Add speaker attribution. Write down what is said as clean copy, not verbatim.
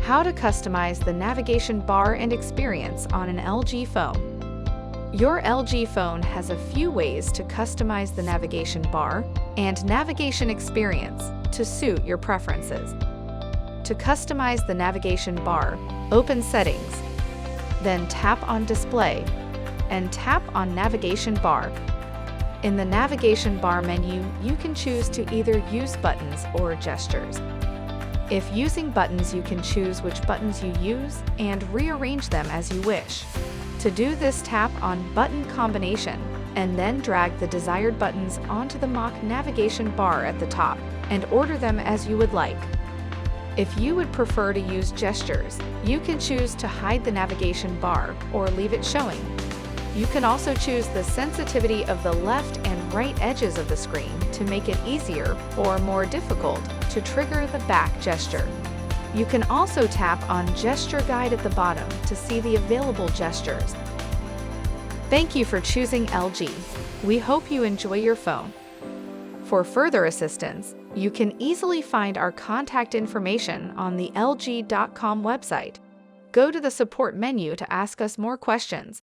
Speaker 1: How to customize the navigation bar and experience on an LG phone. Your LG phone has a few ways to customize the navigation bar and navigation experience to suit your preferences. To customize the navigation bar, open Settings, then tap on Display and tap on Navigation Bar. In the navigation bar menu, you can choose to either use buttons or gestures. If using buttons, you can choose which buttons you use and rearrange them as you wish. To do this, tap on Button Combination and then drag the desired buttons onto the mock navigation bar at the top and order them as you would like. If you would prefer to use gestures, you can choose to hide the navigation bar or leave it showing. You can also choose the sensitivity of the left and right edges of the screen to make it easier or more difficult to trigger the back gesture. You can also tap on Gesture Guide at the bottom to see the available gestures. Thank you for choosing LG. We hope you enjoy your phone. For further assistance, you can easily find our contact information on the LG.com website. Go to the support menu to ask us more questions.